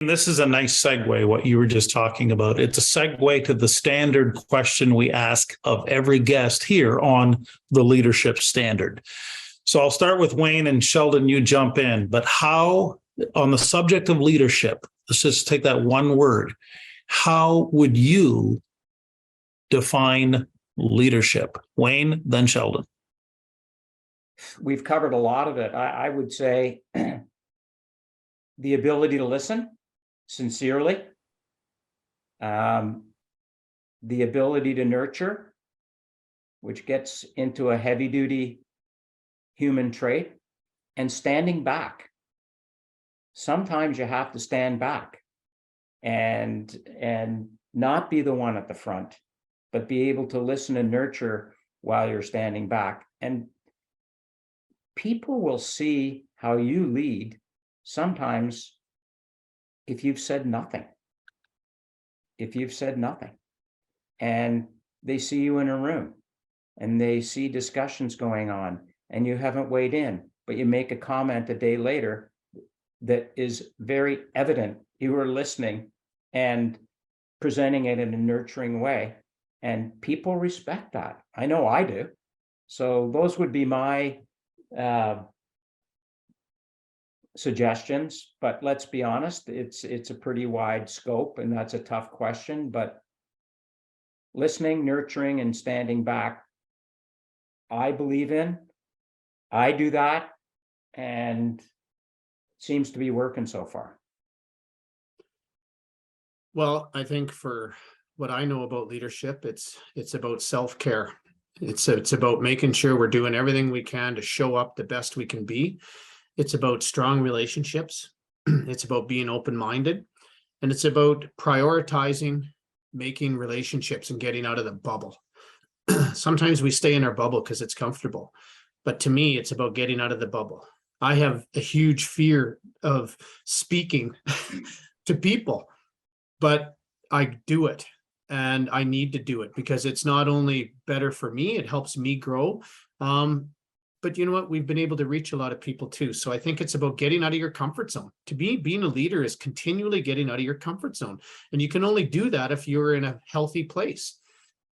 And this is a nice segue, what you were just talking about. It's a segue to the standard question we ask of every guest here on the leadership standard. So I'll start with Wayne, and Sheldon, you jump in. But how, on the subject of leadership, let's just take that one word. How would you define leadership? Wayne, then Sheldon. We've covered a lot of it. I would say the ability to listen sincerely, the ability to nurture, which gets into a heavy-duty human trait, and standing back. Sometimes you have to stand back and not be the one at the front, but be able to listen and nurture while you're standing back. And people will see how you lead sometimes if you've said nothing. If you've said nothing, and they see you in a room and they see discussions going on and you haven't weighed in, but you make a comment a day later that is very evident you were listening and presenting it in a nurturing way. And people respect that. I know I do. So those would be my suggestions, but let's be honest, it's a pretty wide scope, and that's a tough question. But listening, nurturing, and standing back, I believe in. I do that, and seems to be working so far. Well, I think for what I know about leadership, it's about self-care. It's about making sure we're doing everything we can to show up the best we can be. It's about strong relationships. It's about being open-minded, and it's about prioritizing, making relationships and getting out of the bubble. Sometimes we stay in our bubble because it's comfortable, but to me, it's about getting out of the bubble. I have a huge fear of speaking to people, but I do it, and I need to do it because it's not only better for me, it helps me grow. But you know what? We've been able to reach a lot of people too. So I think it's about getting out of your comfort zone. To me, being a leader is continually getting out of your comfort zone. And you can only do that if you're in a healthy place,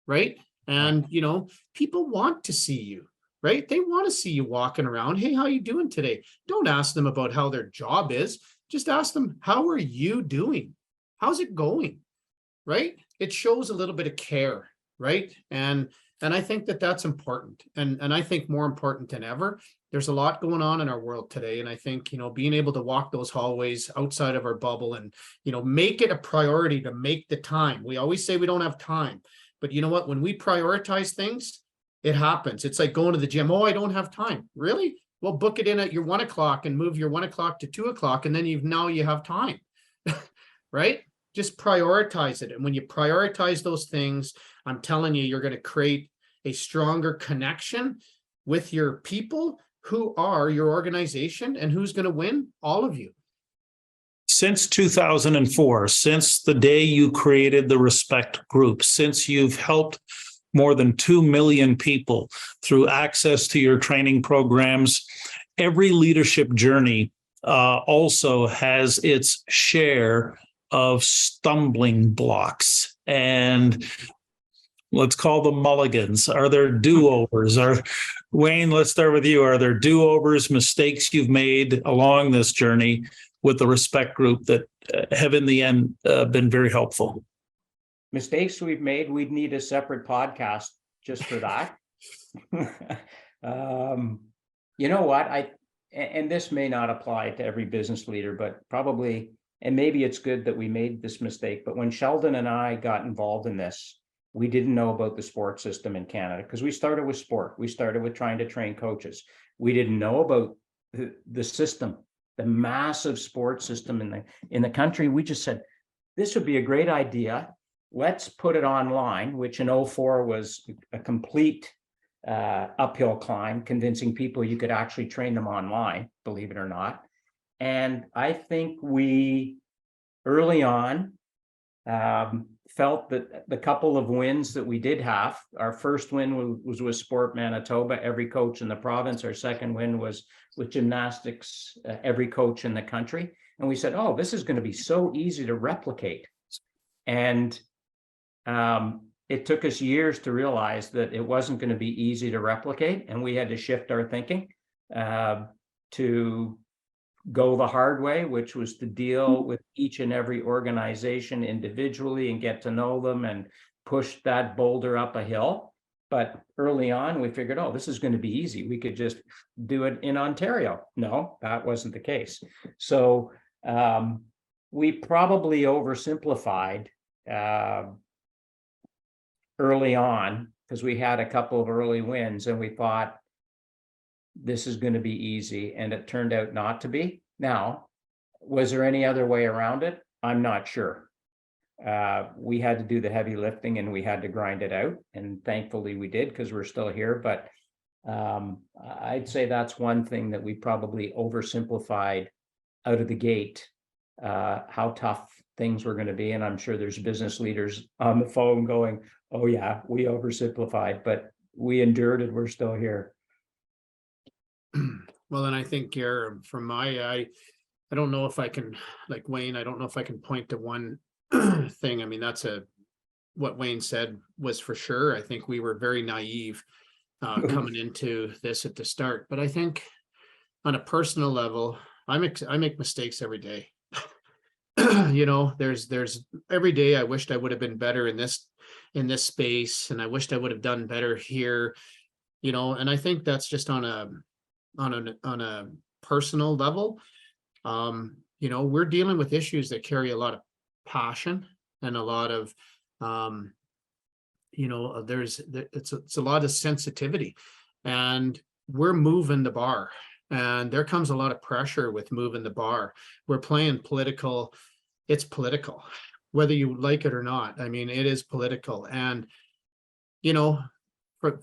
right? And, you know, people want to see you, right? They want to see you walking around. Hey, how you doing today? Don't ask them about how their job is. Just ask them, how are you doing? How's it going? Right? It shows a little bit of care, right? And I think that that's important. And I think more important than ever, there's a lot going on in our world today. And I think, you know, being able to walk those hallways outside of our bubble and, you know, make it a priority to make the time. We always say we don't have time, but you know what? When we prioritize things, it happens. It's like going to the gym. Oh, I don't have time. Really? Well, book it in at your 1 o'clock and move your 1 o'clock to 2 o'clock. And then you have time, right? Just prioritize it. And when you prioritize those things, I'm telling you, you're going to create a stronger connection with your people who are your organization, and who's going to win? All of you. Since 2004, since the day you created the Respect Group, since you've helped more than 2 million people through access to your training programs, every leadership journey also has its share of stumbling blocks, and let's call them mulligans. Are there do-overs? Wayne, let's start with you. Are there do-overs, mistakes you've made along this journey with the Respect Group that have in the end been very helpful? Mistakes we've made, we'd need a separate podcast just for that. You know what? And this may not apply to every business leader, but probably, and maybe it's good that we made this mistake, but when Sheldon and I got involved in this, we didn't know about the sports system in Canada because we started with sport. We started with trying to train coaches. We didn't know about the system, the massive sports system in the country. We just said, this would be a great idea. Let's put it online, which in 2004 was a complete uphill climb, convincing people you could actually train them online, believe it or not. And I think we, early on, felt that the couple of wins that we did have, our first win was with Sport Manitoba, every coach in the province. Our second win was with gymnastics, every coach in the country. And we said, oh, this is going to be so easy to replicate. And it took us years to realize that it wasn't going to be easy to replicate. And we had to shift our thinking to go the hard way, which was to deal with each and every organization individually and get to know them and push that boulder up a hill. But early on, we figured, oh, this is going to be easy. We could just do it in Ontario. No, that wasn't the case. So we probably oversimplified early on, because we had a couple of early wins and we thought this is going to be easy, and it turned out not to be. Now, was there any other way around it? I'm not sure. We had to do the heavy lifting and we had to grind it out, and thankfully we did, because we're still here. But I'd say that's one thing that we probably oversimplified out of the gate, how tough things were going to be. And I'm sure there's business leaders on the phone going, oh yeah, we oversimplified, but we endured it. We're still here. Well, and I think here from I don't know if I can, like Wayne, I don't know if I can point to one thing. I mean, what Wayne said was for sure. I think we were very naive coming into this at the start. But I think on a personal level, I make mistakes every day. You know, there's every day I wished I would have been better in this space, and I wished I would have done better here, you know. And I think that's just on a personal level. You know, we're dealing with issues that carry a lot of passion and a lot of you know, it's a lot of sensitivity, and we're moving the bar. And there comes a lot of pressure with moving the bar. We're playing political. It's political, whether you like it or not. I mean, it is political. And, you know, for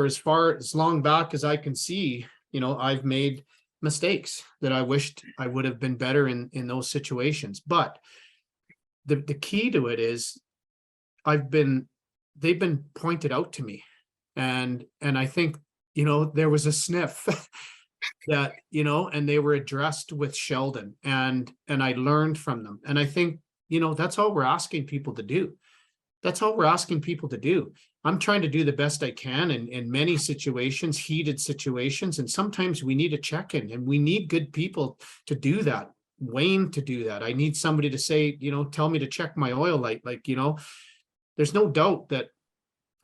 as long back as I can see, you know, I've made mistakes that I wished I would have been better in those situations. But the key to it is they've been pointed out to me. And I think, you know, there was a sniff that, you know, and they were addressed with Sheldon, and I learned from them. And I think, you know, that's all we're asking people to do. That's all we're asking people to do. I'm trying to do the best I can in many situations, heated situations. And sometimes we need a check-in, and we need good people to do that. Wayne to do that. I need somebody to say, you know, tell me to check my oil light. Like, you know, there's no doubt that,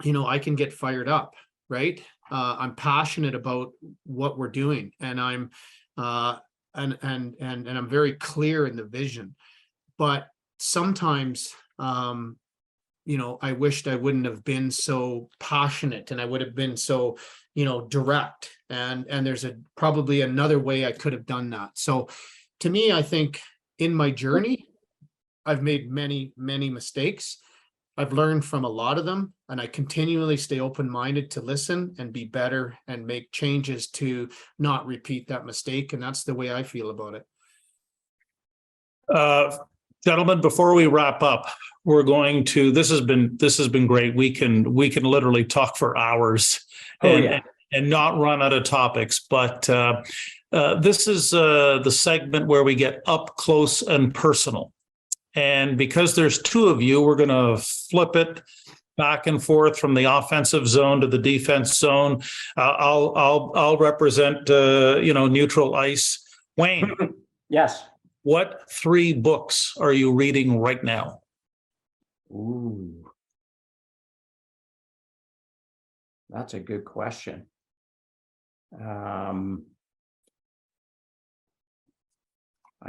you know, I can get fired up, right? I'm passionate about what we're doing, and I'm and I'm very clear in the vision. But sometimes, you know, I wished I wouldn't have been so passionate, and I would have been so, you know, direct. And there's probably another way I could have done that. So, to me, I think in my journey, I've made many mistakes. I've learned from a lot of them, and I continually stay open-minded to listen and be better and make changes to not repeat that mistake. And that's the way I feel about it. Gentlemen, before we wrap up, we're going to, this has been great. We can literally talk for hours and not run out of topics, but this is the segment where we get up close and personal. And because there's two of you, we're going to flip it back and forth from the offensive zone to the defense zone. I'll represent you know, neutral ice. Wayne. Yes. What 3 books are you reading right now? Ooh, that's a good question. I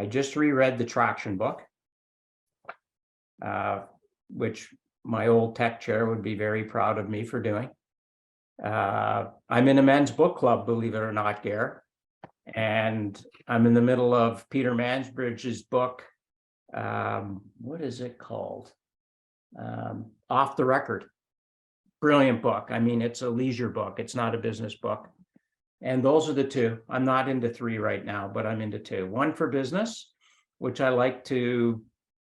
just reread the Traction book, which my old tech chair would be very proud of me for doing. I'm in a men's book club, believe it or not, Gare. And I'm in the middle of Peter Mansbridge's book. What is it called? Off the Record. Brilliant book. I mean, it's a leisure book. It's not a business book. And those are the 2. I'm not into 3 right now, but I'm into 2. One for business, which I like to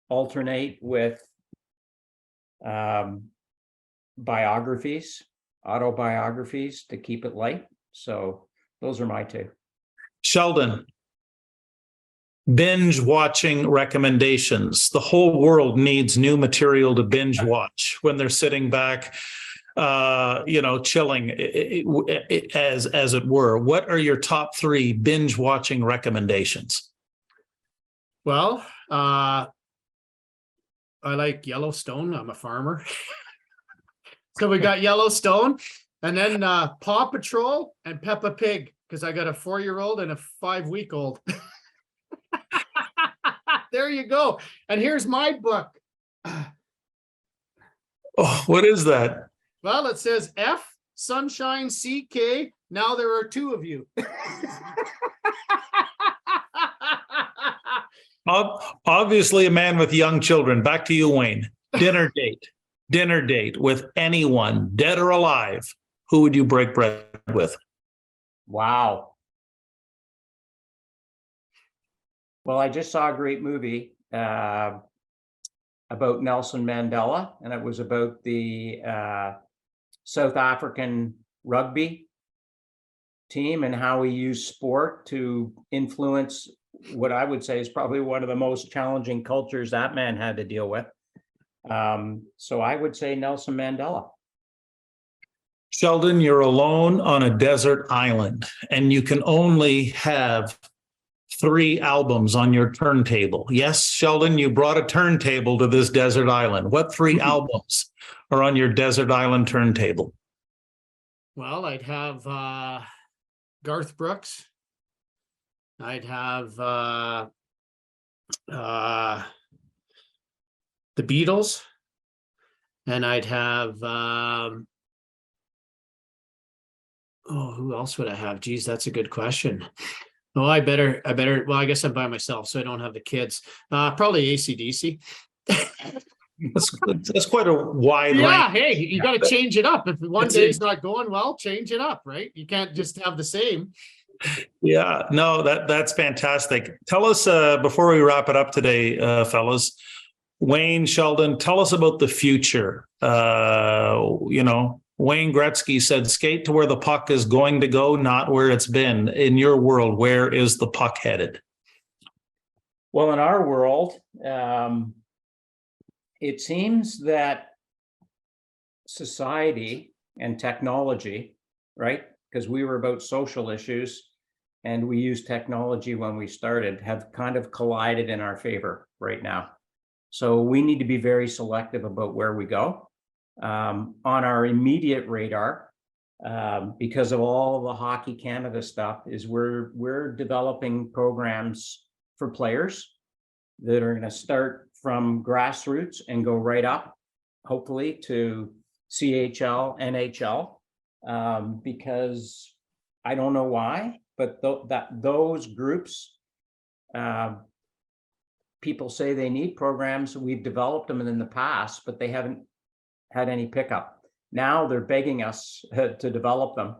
alternate with biographies, autobiographies to keep it light. So those are my two. Sheldon, binge watching recommendations. The whole world needs new material to binge watch when they're sitting back, chilling, as it were. What are your top 3 binge watching recommendations? Well, I like Yellowstone. I'm a farmer. So we got Yellowstone, and then Paw Patrol and Peppa Pig, because I got a 4-year-old and a 5-week-old. There you go. And here's my book. Oh, what is that? Well, it says F, Sunshine, CK. Now there are 2 of you. Obviously a man with young children. Back to you, Wayne. Dinner date with anyone, dead or alive. Who would you break bread with? Wow. Well, I just saw a great movie about Nelson Mandela, and it was about the South African rugby team and how he used sport to influence what I would say is probably one of the most challenging cultures that man had to deal with. So I would say Nelson Mandela. Sheldon, you're alone on a desert island, and you can only have 3 albums on your turntable. Yes, Sheldon, you brought a turntable to this desert island. What 3 albums are on your desert island turntable? Well, I'd have Garth Brooks. I'd have the Beatles, and I'd have who else would I have? Geez, that's a good question. Oh, I better, well, I guess I'm by myself, so I don't have the kids. Probably AC/DC. That's quite a wide Yeah, range. hey, you got to change it up. If one day's not going well, change it up, right? You can't just have the same. Yeah, no, that's fantastic. Tell us, before we wrap it up today, fellas, Wayne Sheldon, tell us about the future. Wayne Gretzky said, skate to where the puck is going to go, not where it's been. In your world, where is the puck headed? Well, in our world, it seems that society and technology, right? Because we were about social issues and we used technology when we started, have kind of collided in our favor right now. So we need to be very selective about where we go. On our immediate radar, because of all the Hockey Canada stuff, is we're developing programs for players that are going to start from grassroots and go right up, hopefully, to CHL, NHL, because I don't know why, but those groups, people say they need programs. We've developed them in the past, but they haven't had any pickup. Now they're begging us to develop them.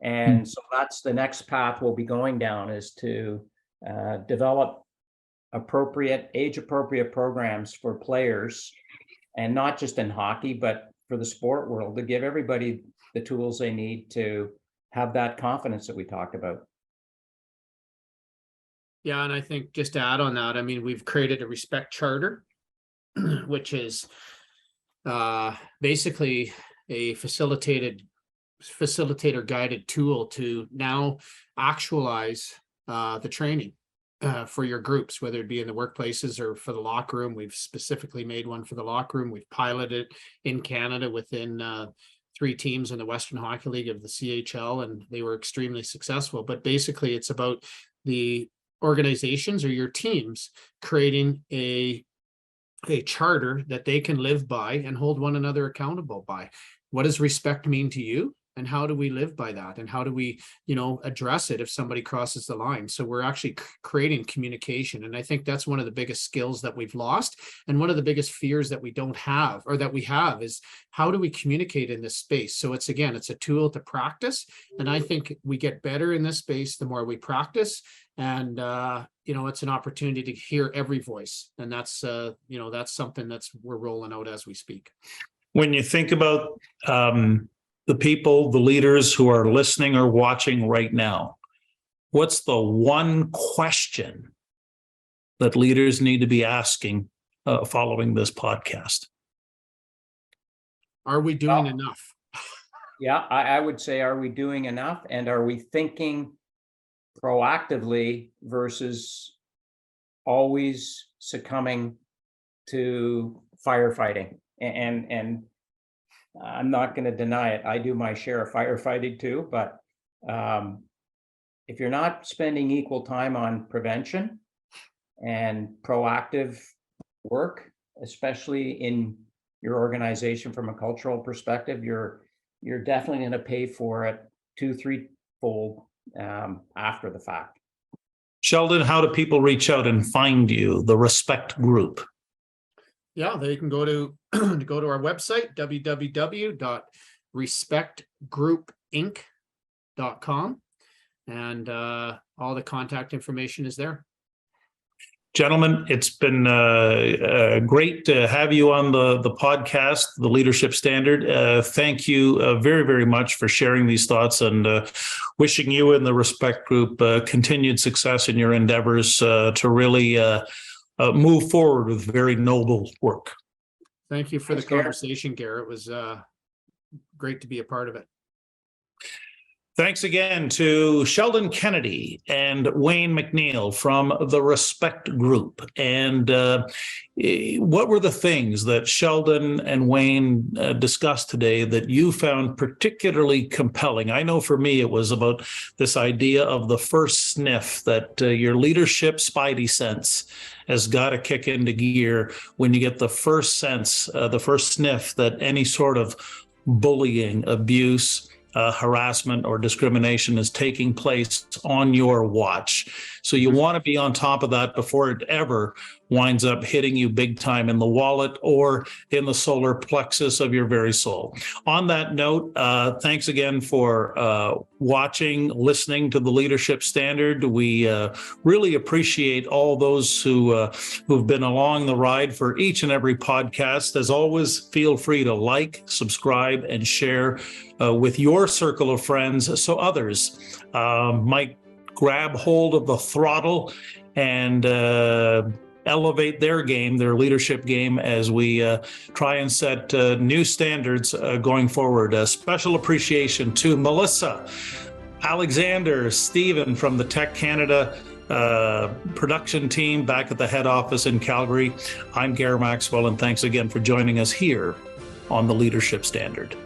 And so that's the next path we'll be going down, is to develop age-appropriate programs for players, and not just in hockey, but for the sport world, to give everybody the tools they need to have that confidence that we talked about. Yeah, and I think just to add on that, I mean, we've created a respect charter, which is basically a facilitator guided tool to now actualize the training for your groups, whether it be in the workplaces or for the locker room. We've specifically made one for the locker room. We've piloted in Canada within 3 teams in the Western Hockey League of the CHL, and they were extremely successful. But basically it's about the organizations or your teams creating a charter that they can live by and hold one another accountable by. What does respect mean to you? And how do we live by that? And how do we, address it if somebody crosses the line? So we're actually creating communication. And I think that's one of the biggest skills that we've lost. And one of the biggest fears that we don't have, or that we have, is how do we communicate in this space? So it's a tool to practice. And I think we get better in this space the more we practice. And, it's an opportunity to hear every voice. And that's something we're rolling out as we speak. When you think about the people, the leaders who are listening or watching right now, what's the one question that leaders need to be asking following this podcast? Are we doing enough? Yeah, I would say, are we doing enough? And are we thinking proactively versus always succumbing to firefighting? And I'm not going to deny it. I do my share of firefighting too, but if you're not spending equal time on prevention and proactive work, especially in your organization from a cultural perspective, you're definitely going to pay for it 2-3-fold after the fact. Sheldon, how do people reach out and find you, the Respect Group? Yeah, they can go to our website, www.respectgroupinc.com, and all the contact information is there. Gentlemen, it's been great to have you on the podcast, The Leadership Standard. Thank you very, very much for sharing these thoughts, and wishing you and the Respect Group continued success in your endeavors to really move forward with very noble work. Thank you for the conversation, Garrett. It was great to be a part of it. Thanks again to Sheldon Kennedy and Wayne McNeil from the Respect Group. And what were the things that Sheldon and Wayne discussed today that you found particularly compelling? I know for me, it was about this idea of the first sniff, that your leadership spidey sense has got to kick into gear when you get the first sense, the first sniff that any sort of bullying, abuse, harassment or discrimination is taking place on your watch. So you want to be on top of that before it ever winds up hitting you big time in the wallet or in the solar plexus of your very soul. On that note, thanks again for watching, listening to the Leadership Standard. We really appreciate all those who've been along the ride for each and every podcast. As always, feel free to like, subscribe, and share with your circle of friends so others might grab hold of the throttle and elevate their game, their leadership game, as we try and set new standards going forward. A special appreciation to Melissa, Alexander, Stephen from the Tech Canada production team back at the head office in Calgary. I'm Gary Maxwell, and thanks again for joining us here on the Leadership Standard.